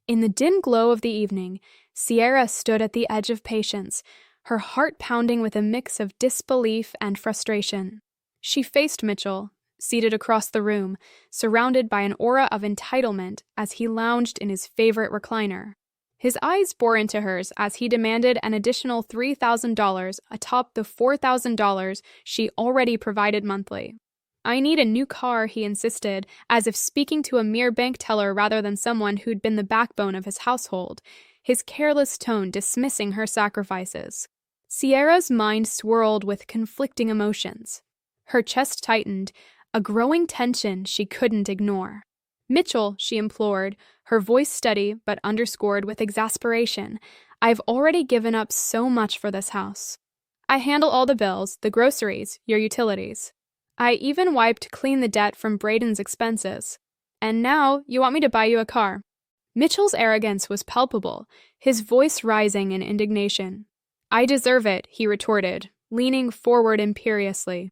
In the dim glow of the evening, Sierra stood at the edge of patience, her heart pounding with a mix of disbelief and frustration. She faced Mitchell, seated across the room, surrounded by an aura of entitlement as he lounged in his favorite recliner. His eyes bore into hers as he demanded an additional $3,000 atop the $4,000 she already provided monthly. "I need a new car," he insisted, as if speaking to a mere bank teller rather than someone who'd been the backbone of his household, his careless tone dismissing her sacrifices. Sierra's mind swirled with conflicting emotions. Her chest tightened, a growing tension she couldn't ignore. "Mitchell," she implored, her voice steady but underscored with exasperation, "I've already given up so much for this house. I handle all the bills, the groceries, your utilities. I even wiped clean the debt from Braden's expenses. And now you want me to buy you a car." Mitchell's arrogance was palpable, his voice rising in indignation. "I deserve it," he retorted, leaning forward imperiously.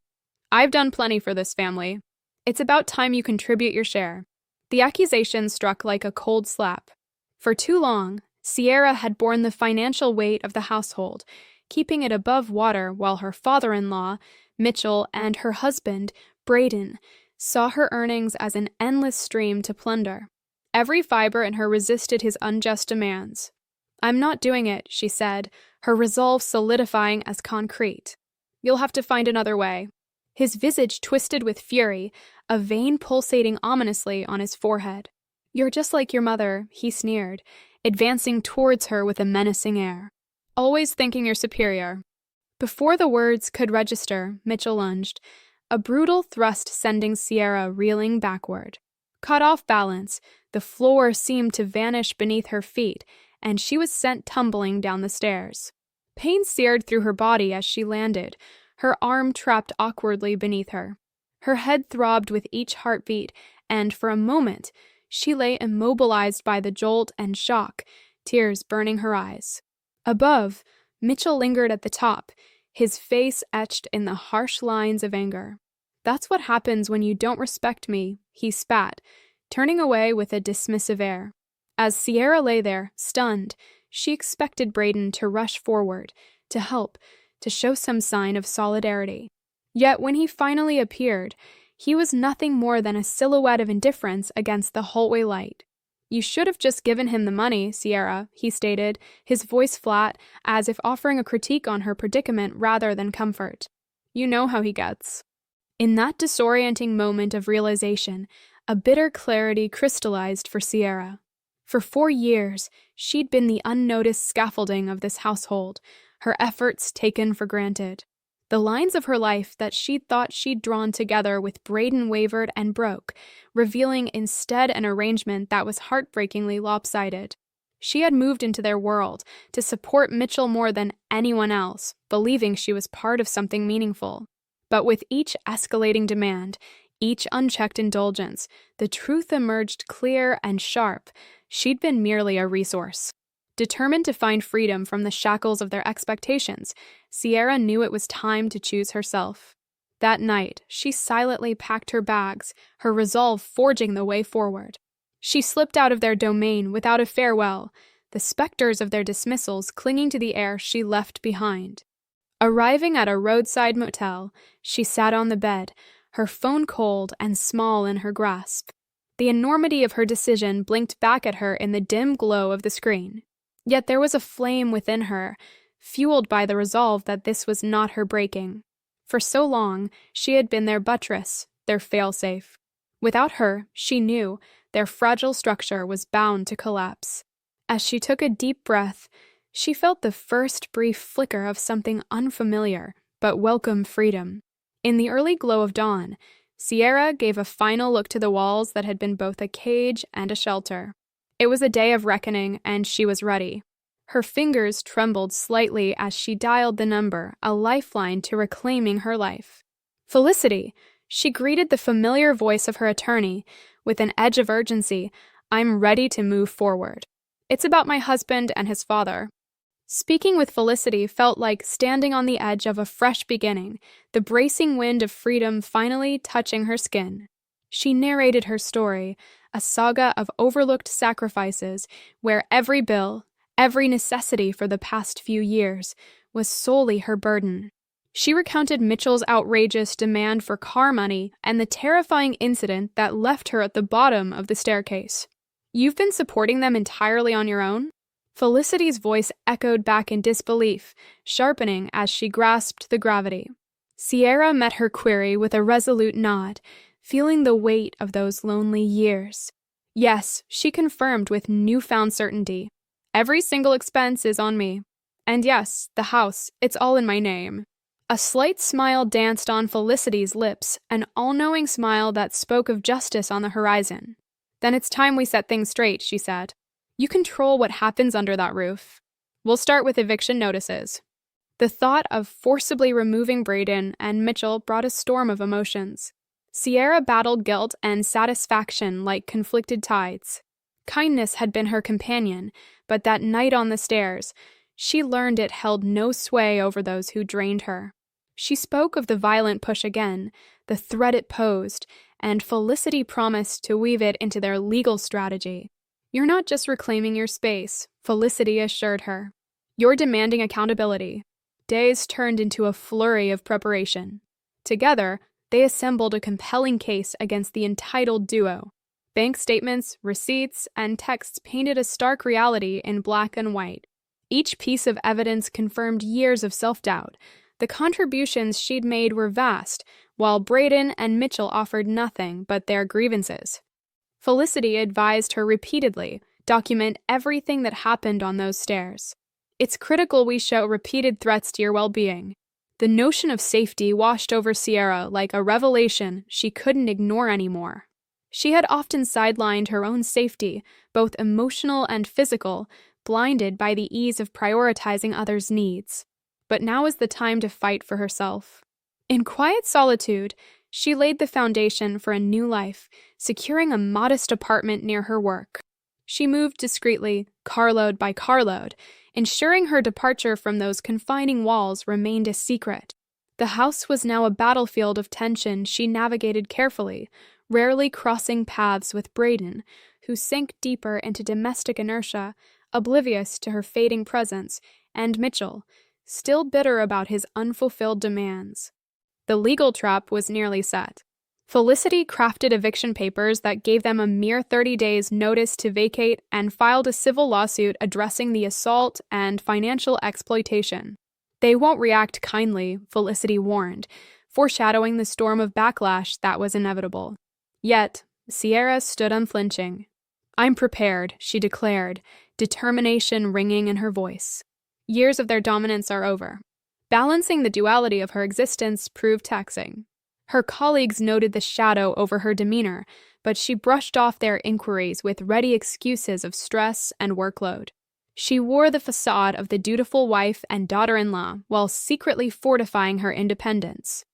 "I've done plenty for this family. It's about time you contribute your share." The accusation struck like a cold slap. For too long, Sierra had borne the financial weight of the household, keeping it above water while her father-in-law, Mitchell, and her husband, Braden, saw her earnings as an endless stream to plunder. Every fiber in her resisted his unjust demands. "I'm not doing it," she said, her resolve solidifying as concrete. "You'll have to find another way." His visage twisted with fury, a vein pulsating ominously on his forehead. "You're just like your mother," he sneered, advancing towards her with a menacing air. "Always thinking you're superior." Before the words could register, Mitchell lunged, a brutal thrust sending Sierra reeling backward. Caught off balance, the floor seemed to vanish beneath her feet, and she was sent tumbling down the stairs. Pain seared through her body as she landed, her arm trapped awkwardly beneath her. Her head throbbed with each heartbeat, and for a moment, she lay immobilized by the jolt and shock, tears burning her eyes. Above, Mitchell lingered at the top, his face etched in the harsh lines of anger. "That's what happens when you don't respect me," he spat, turning away with a dismissive air. As Sierra lay there, stunned, she expected Braden to rush forward, to help, to show some sign of solidarity. Yet when he finally appeared, he was nothing more than a silhouette of indifference against the hallway light. "You should have just given him the money, Sierra," he stated, his voice flat, as if offering a critique on her predicament rather than comfort. "You know how he gets." In that disorienting moment of realization, a bitter clarity crystallized for Sierra. For 4 years, she'd been the unnoticed scaffolding of this household, her efforts taken for granted. The lines of her life that she'd thought she'd drawn together with Braden wavered and broke, revealing instead an arrangement that was heartbreakingly lopsided. She had moved into their world to support Mitchell more than anyone else, believing she was part of something meaningful. But with each escalating demand, each unchecked indulgence, the truth emerged clear and sharp. She'd been merely a resource. Determined to find freedom from the shackles of their expectations, Sierra knew it was time to choose herself. That night, she silently packed her bags, her resolve forging the way forward. She slipped out of their domain without a farewell, the specters of their dismissals clinging to the air she left behind. Arriving at a roadside motel, she sat on the bed, her phone cold and small in her grasp. The enormity of her decision blinked back at her in the dim glow of the screen. Yet there was a flame within her, fueled by the resolve that this was not her breaking. For so long, she had been their buttress, their failsafe. Without her, she knew, their fragile structure was bound to collapse. As she took a deep breath, she felt the first brief flicker of something unfamiliar, but welcome freedom. In the early glow of dawn, Sierra gave a final look to the walls that had been both a cage and a shelter. It was a day of reckoning, and she was ready. Her fingers trembled slightly as she dialed the number, a lifeline to reclaiming her life. "Felicity!" She greeted the familiar voice of her attorney with an edge of urgency. "I'm ready to move forward. It's about my husband and his father." Speaking with Felicity felt like standing on the edge of a fresh beginning, the bracing wind of freedom finally touching her skin. She narrated her story, a saga of overlooked sacrifices where every bill, every necessity for the past few years, was solely her burden. She recounted Mitchell's outrageous demand for car money and the terrifying incident that left her at the bottom of the staircase. "You've been supporting them entirely on your own?" Felicity's voice echoed back in disbelief, sharpening as she grasped the gravity. Sierra met her query with a resolute nod, feeling the weight of those lonely years. "Yes," she confirmed with newfound certainty. "Every single expense is on me. And yes, the house, it's all in my name." A slight smile danced on Felicity's lips, an all-knowing smile that spoke of justice on the horizon. "Then it's time we set things straight," she said. "You control what happens under that roof. We'll start with eviction notices." The thought of forcibly removing Braden and Mitchell brought a storm of emotions. Sierra battled guilt and satisfaction like conflicted tides. Kindness had been her companion, but that night on the stairs, she learned it held no sway over those who drained her. She spoke of the violent push again, the threat it posed, and Felicity promised to weave it into their legal strategy. "You're not just reclaiming your space," Felicity assured her. "You're demanding accountability." Days turned into a flurry of preparation. Together, they assembled a compelling case against the entitled duo. Bank statements, receipts, and texts painted a stark reality in black and white. Each piece of evidence confirmed years of self-doubt. The contributions she'd made were vast, while Braden and Mitchell offered nothing but their grievances. Felicity advised her repeatedly, document everything that happened on those stairs. "It's critical we show repeated threats to your well-being." The notion of safety washed over Sierra like a revelation she couldn't ignore anymore. She had often sidelined her own safety, both emotional and physical, blinded by the ease of prioritizing others' needs. But now was the time to fight for herself. In quiet solitude, she laid the foundation for a new life, securing a modest apartment near her work. She moved discreetly, carload by carload, ensuring her departure from those confining walls remained a secret. The house was now a battlefield of tension she navigated carefully, rarely crossing paths with Braden, who sank deeper into domestic inertia, oblivious to her fading presence, and Mitchell, still bitter about his unfulfilled demands. The legal trap was nearly set. Felicity crafted eviction papers that gave them a mere 30 days' notice to vacate and filed a civil lawsuit addressing the assault and financial exploitation. "They won't react kindly," Felicity warned, foreshadowing the storm of backlash that was inevitable. Yet, Sierra stood unflinching. "I'm prepared," she declared, determination ringing in her voice. Years of their dominance are over. Balancing the duality of her existence proved taxing. Her colleagues noted the shadow over her demeanor, but she brushed off their inquiries with ready excuses of stress and workload. She wore the facade of the dutiful wife and daughter-in-law while secretly fortifying her independence.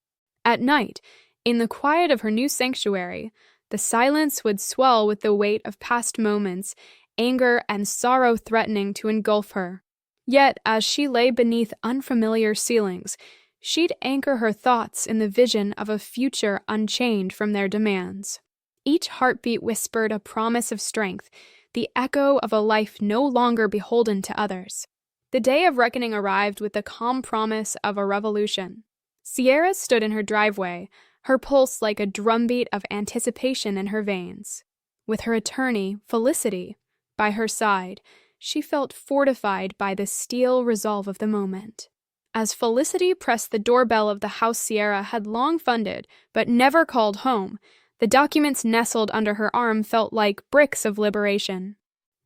At night, in the quiet of her new sanctuary, the silence would swell with the weight of past moments, anger and sorrow threatening to engulf her. Yet, as she lay beneath unfamiliar ceilings, she'd anchor her thoughts in the vision of a future unchained from their demands. Each heartbeat whispered a promise of strength, the echo of a life no longer beholden to others. The day of reckoning arrived with the calm promise of a revolution. Sierra stood in her driveway, her pulse like a drumbeat of anticipation in her veins. With her attorney, Felicity, by her side, she felt fortified by the steel resolve of the moment. As Felicity pressed the doorbell of the house Sierra had long funded, but never called home, the documents nestled under her arm felt like bricks of liberation.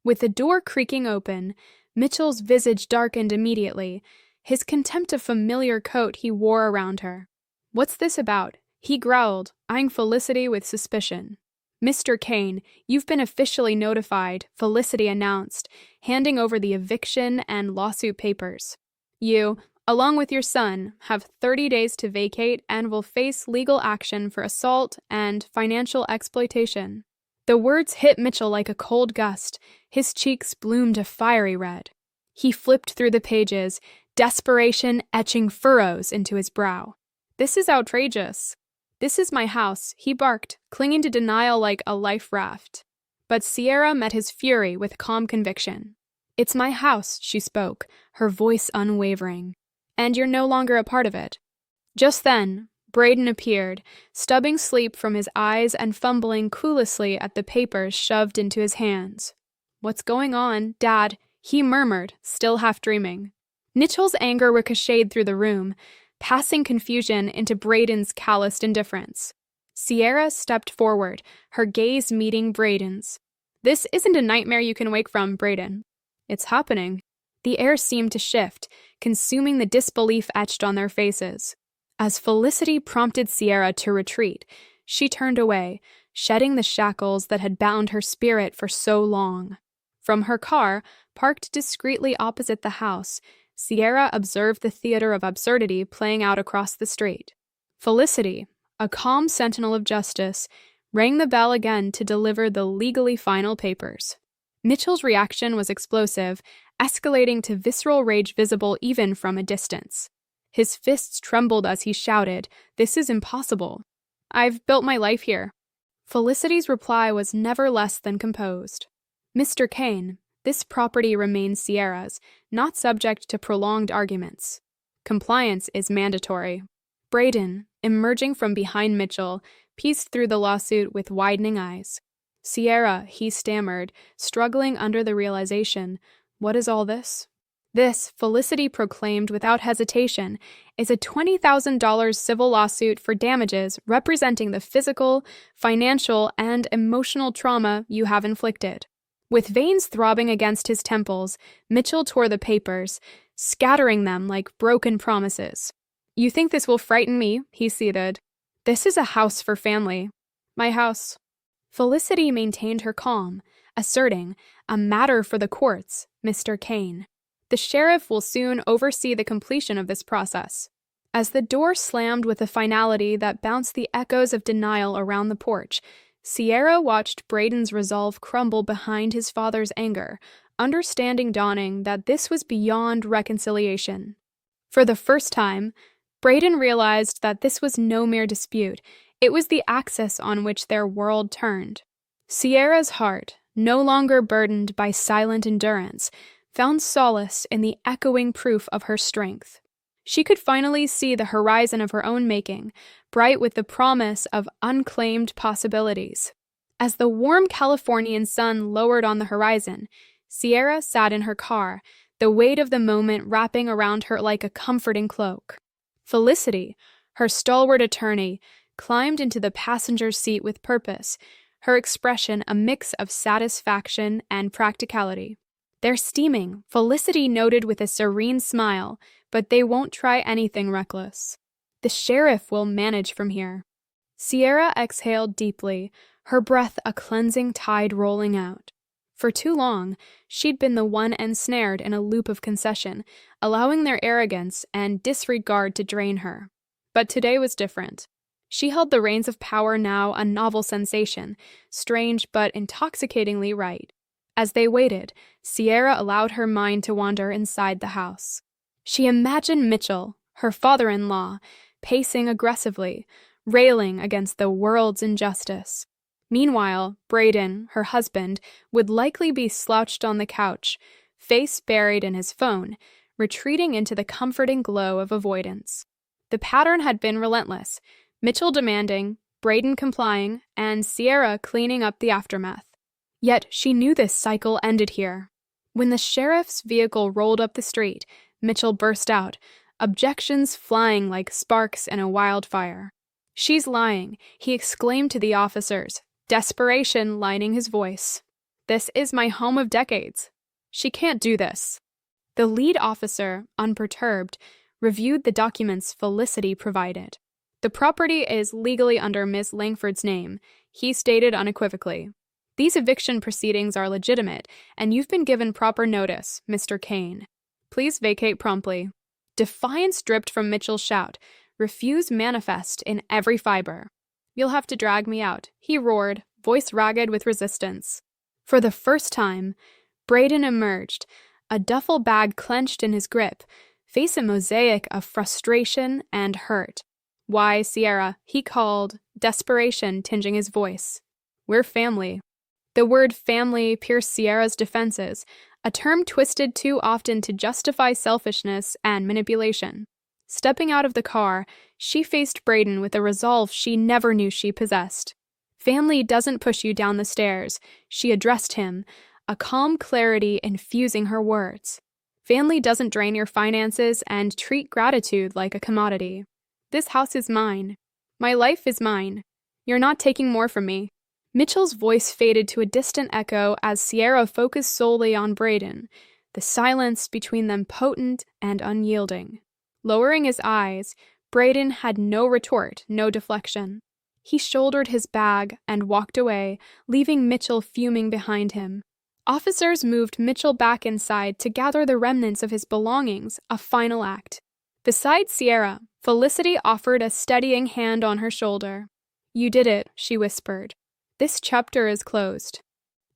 With the door creaking open, Mitchell's visage darkened immediately, his contempt of familiar coat he wore around her. "What's this about?" he growled, eyeing Felicity with suspicion. "Mr. Kane, you've been officially notified," Felicity announced, handing over the eviction and lawsuit papers. "You, along with your son, have 30 days to vacate and will face legal action for assault and financial exploitation." The words hit Mitchell like a cold gust. His cheeks bloomed a fiery red. He flipped through the pages, desperation etching furrows into his brow. "This is outrageous." "This is my house," he barked, clinging to denial like a life raft. But Sierra met his fury with calm conviction. "It's my house," she spoke, her voice unwavering. "And you're no longer a part of it." Just then, Braden appeared, stubbing sleep from his eyes and fumbling cluelessly at the papers shoved into his hands. "What's going on, Dad?" he murmured, still half dreaming. Mitchell's anger ricocheted through the room, passing confusion into Braden's calloused indifference. Sierra stepped forward, her gaze meeting Braden's. "This isn't a nightmare you can wake from, Braden." "It's happening." The air seemed to shift, consuming the disbelief etched on their faces. As Felicity prompted Sierra to retreat, she turned away, shedding the shackles that had bound her spirit for so long. From her car, parked discreetly opposite the house, Sierra observed the theater of absurdity playing out across the street. Felicity, a calm sentinel of justice, rang the bell again to deliver the legally final papers. Mitchell's reaction was explosive, escalating to visceral rage visible even from a distance. His fists trembled as he shouted, "This is impossible. I've built my life here." Felicity's reply was never less than composed. "Mr. Kane, this property remains Sierra's, not subject to prolonged arguments. Compliance is mandatory." Braden, emerging from behind Mitchell, pieced through the lawsuit with widening eyes. "Sierra," he stammered, struggling under the realization, "what is all this?" "This," Felicity proclaimed without hesitation, "is a $20,000 civil lawsuit for damages representing the physical, financial, and emotional trauma you have inflicted." With veins throbbing against his temples, Mitchell tore the papers, scattering them like broken promises. "You think this will frighten me?" he seethed. "This is a house for family. My house." Felicity maintained her calm, asserting, "A matter for the courts, Mr. Kane. The sheriff will soon oversee the completion of this process." As the door slammed with a finality that bounced the echoes of denial around the porch, Sierra watched Braden's resolve crumble behind his father's anger, understanding dawning that this was beyond reconciliation. For the first time, Braden realized that this was no mere dispute, it was the axis on which their world turned. Sierra's heart, no longer burdened by silent endurance, found solace in the echoing proof of her strength. She could finally see the horizon of her own making, bright with the promise of unclaimed possibilities. As the warm Californian sun lowered on the horizon, Sierra sat in her car, the weight of the moment wrapping around her like a comforting cloak. Felicity, her stalwart attorney, climbed into the passenger seat with purpose, her expression a mix of satisfaction and practicality. "They're steaming," Felicity noted with a serene smile, "but they won't try anything reckless. The sheriff will manage from here." Sierra exhaled deeply, her breath a cleansing tide rolling out. For too long, she'd been the one ensnared in a loop of concession, allowing their arrogance and disregard to drain her. But today was different. She held the reins of power now, a novel sensation, strange but intoxicatingly right. As they waited, Sierra allowed her mind to wander inside the house. She imagined Mitchell, her father-in-law, pacing aggressively, railing against the world's injustice. Meanwhile, Braden, her husband, would likely be slouched on the couch, face buried in his phone, retreating into the comforting glow of avoidance. The pattern had been relentless, Mitchell demanding, Braden complying, and Sierra cleaning up the aftermath. Yet she knew this cycle ended here. When the sheriff's vehicle rolled up the street, Mitchell burst out, objections flying like sparks in a wildfire. "She's lying," he exclaimed to the officers, desperation lining his voice. "This is my home of decades. She can't do this." The lead officer, unperturbed, reviewed the documents Felicity provided. "The property is legally under Miss Langford's name," he stated unequivocally. "These eviction proceedings are legitimate, and you've been given proper notice, Mr. Kane. Please vacate promptly." Defiance dripped from Mitchell's shout, refuse manifest in every fiber. "You'll have to drag me out," he roared, voice ragged with resistance. For the first time, Braden emerged, a duffel bag clenched in his grip, face a mosaic of frustration and hurt. "Why, Sierra," he called, desperation tinging his voice. "We're family." The word family pierced Sierra's defenses, a term twisted too often to justify selfishness and manipulation. Stepping out of the car, she faced Braden with a resolve she never knew she possessed. "Family doesn't push you down the stairs," she addressed him, a calm clarity infusing her words. "Family doesn't drain your finances and treat gratitude like a commodity. This house is mine. My life is mine. You're not taking more from me." Mitchell's voice faded to a distant echo as Sierra focused solely on Braden, the silence between them potent and unyielding. Lowering his eyes, Braden had no retort, no deflection. He shouldered his bag and walked away, leaving Mitchell fuming behind him. Officers moved Mitchell back inside to gather the remnants of his belongings, a final act. Beside Sierra, Felicity offered a steadying hand on her shoulder. "You did it," she whispered. "This chapter is closed."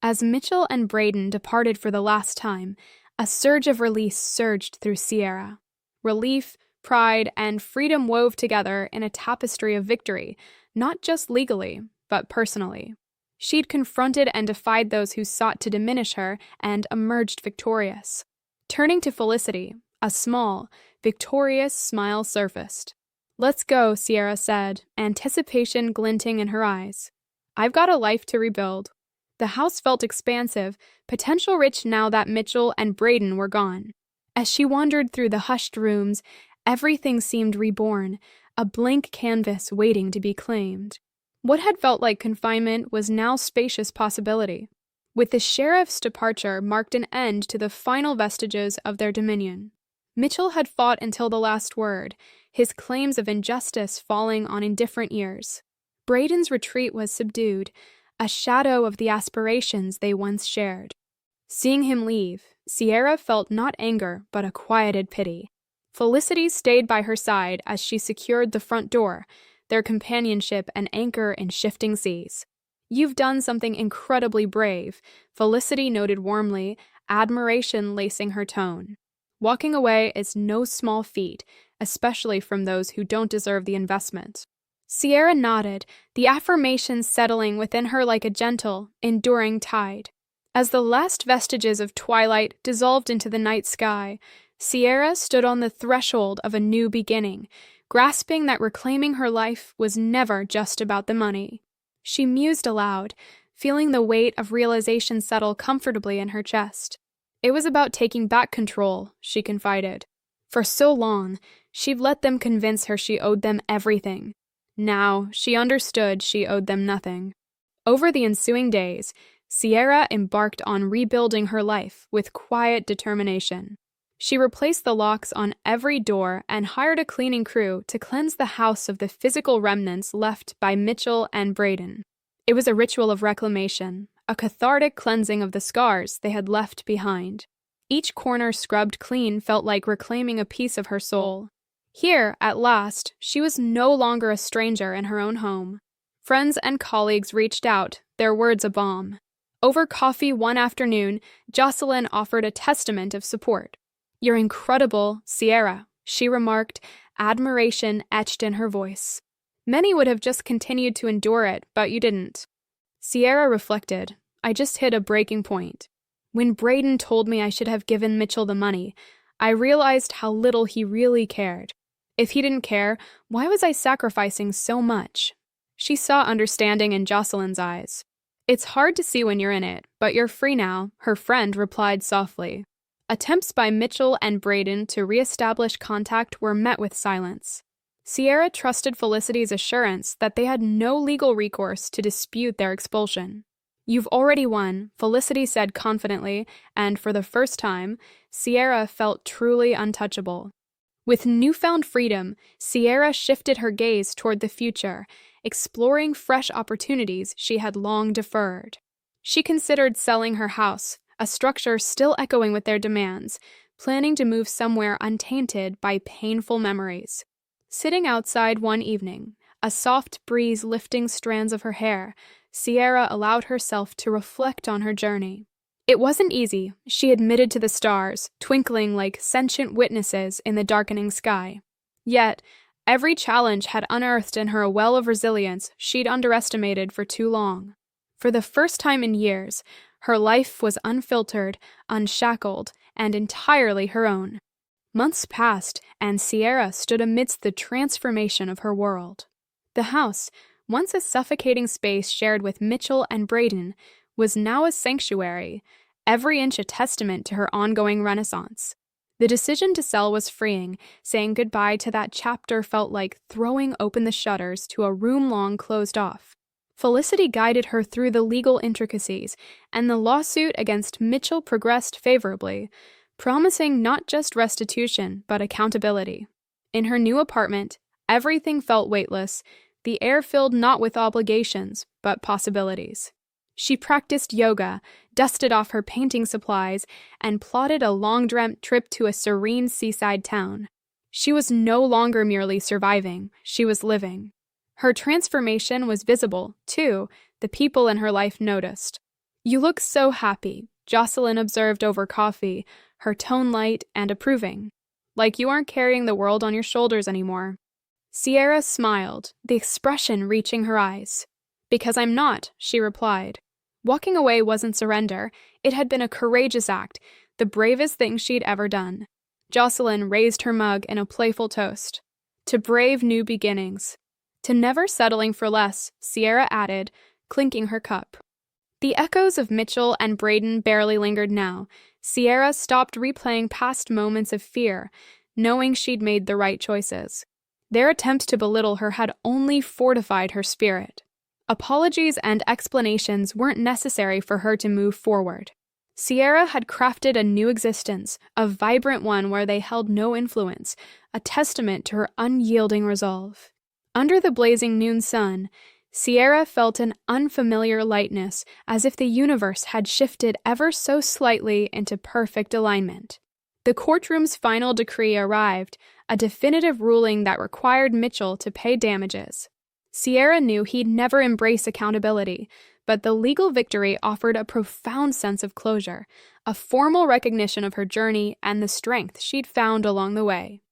As Mitchell and Braden departed for the last time, a surge of release surged through Sierra. Relief, pride, and freedom wove together in a tapestry of victory, not just legally, but personally. She'd confronted and defied those who sought to diminish her and emerged victorious. Turning to Felicity, a small, victorious smile surfaced. "Let's go," Sierra said, anticipation glinting in her eyes. "I've got a life to rebuild." The house felt expansive, potential rich now that Mitchell and Braden were gone. As she wandered through the hushed rooms, everything seemed reborn, a blank canvas waiting to be claimed. What had felt like confinement was now spacious possibility. With the sheriff's departure marked an end to the final vestiges of their dominion. Mitchell had fought until the last word, his claims of injustice falling on indifferent ears. Braden's retreat was subdued, a shadow of the aspirations they once shared. Seeing him leave, Sierra felt not anger but a quieted pity. Felicity stayed by her side as she secured the front door, their companionship an anchor in shifting seas. "You've done something incredibly brave," Felicity noted warmly, admiration lacing her tone. "Walking away is no small feat, especially from those who don't deserve the investment." Sierra nodded, the affirmation settling within her like a gentle, enduring tide. As the last vestiges of twilight dissolved into the night sky, Sierra stood on the threshold of a new beginning, grasping that reclaiming her life was never just about the money. She mused aloud, feeling the weight of realization settle comfortably in her chest. It was about taking back control, she confided. For so long, she'd let them convince her she owed them everything. Now, she understood she owed them nothing. Over the ensuing days, Sierra embarked on rebuilding her life with quiet determination. She replaced the locks on every door and hired a cleaning crew to cleanse the house of the physical remnants left by Mitchell and Braden. It was a ritual of reclamation, a cathartic cleansing of the scars they had left behind. Each corner scrubbed clean felt like reclaiming a piece of her soul. Here, at last, she was no longer a stranger in her own home. Friends and colleagues reached out, their words a balm. Over coffee one afternoon, Jocelyn offered a testament of support. "You're incredible, Sierra," she remarked, admiration etched in her voice. "Many would have just continued to endure it, but you didn't." Sierra reflected. "I just hit a breaking point. When Braden told me I should have given Mitchell the money, I realized how little he really cared. If he didn't care, why was I sacrificing so much?" She saw understanding in Jocelyn's eyes. "It's hard to see when you're in it, but you're free now," her friend replied softly. Attempts by Mitchell and Braden to reestablish contact were met with silence. Sierra trusted Felicity's assurance that they had no legal recourse to dispute their expulsion. "You've already won," Felicity said confidently, and for the first time, Sierra felt truly untouchable. With newfound freedom, Sierra shifted her gaze toward the future, exploring fresh opportunities she had long deferred. She considered selling her house, a structure still echoing with their demands, planning to move somewhere untainted by painful memories. Sitting outside one evening, a soft breeze lifting strands of her hair, Sierra allowed herself to reflect on her journey. It wasn't easy, she admitted to the stars, twinkling like sentient witnesses in the darkening sky. Yet, Every challenge had unearthed in her a well of resilience she'd underestimated for too long. For the first time in years, her life was unfiltered, unshackled, and entirely her own. Months passed, and Sierra stood amidst the transformation of her world. The house, once a suffocating space shared with Mitchell and Braden, was now a sanctuary, every inch a testament to her ongoing renaissance. The decision to sell was freeing. Saying goodbye to that chapter felt like throwing open the shutters to a room long closed off. Felicity guided her through the legal intricacies, and the lawsuit against Mitchell progressed favorably, promising not just restitution, but accountability. In her new apartment, everything felt weightless, the air filled not with obligations, but possibilities. She practiced yoga, dusted off her painting supplies, and plotted a long-dreamt trip to a serene seaside town. She was no longer merely surviving, she was living. Her transformation was visible, too. The people in her life noticed. "You look so happy," Jocelyn observed over coffee, her tone light and approving. "Like you aren't carrying the world on your shoulders anymore." Sierra smiled, the expression reaching her eyes. "Because I'm not," she replied. Walking away wasn't surrender. It had been a courageous act, the bravest thing she'd ever done. Jocelyn raised her mug in a playful toast. "To brave new beginnings." "To never settling for less," Sierra added, clinking her cup. The echoes of Mitchell and Braden barely lingered now. Sierra stopped replaying past moments of fear, knowing she'd made the right choices. Their attempt to belittle her had only fortified her spirit. Apologies and explanations weren't necessary for her to move forward. Sierra had crafted a new existence, a vibrant one where they held no influence, a testament to her unyielding resolve. Under the blazing noon sun, Sierra felt an unfamiliar lightness, as if the universe had shifted ever so slightly into perfect alignment. The courtroom's final decree arrived, a definitive ruling that required Mitchell to pay damages. Sierra knew he'd never embrace accountability, but the legal victory offered a profound sense of closure, a formal recognition of her journey and the strength she'd found along the way.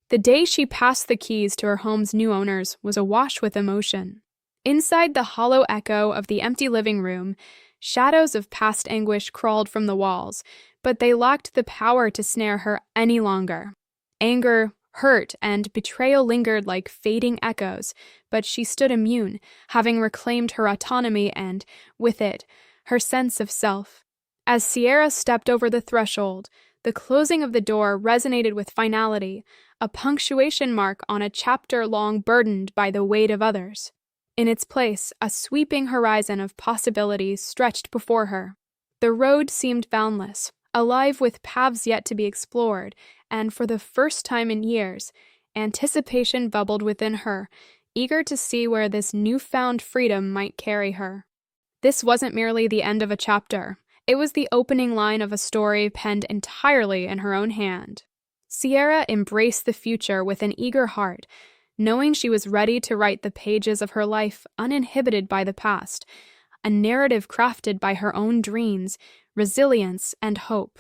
The day she passed the keys to her home's new owners was awash with emotion. Inside the hollow echo of the empty living room, shadows of past anguish crawled from the walls, but they lacked the power to snare her any longer. Anger, hurt, and betrayal lingered like fading echoes, but she stood immune, having reclaimed her autonomy and, with it, her sense of self. As Sierra stepped over the threshold, the closing of the door resonated with finality, a punctuation mark on a chapter long burdened by the weight of others. In its place, a sweeping horizon of possibilities stretched before her. The road seemed boundless, alive with paths yet to be explored, and for the first time in years, anticipation bubbled within her, eager to see where this newfound freedom might carry her. This wasn't merely the end of a chapter. It was the opening line of a story penned entirely in her own hand. Sierra embraced the future with an eager heart, knowing she was ready to write the pages of her life uninhibited by the past, a narrative crafted by her own dreams, resilience, and hope.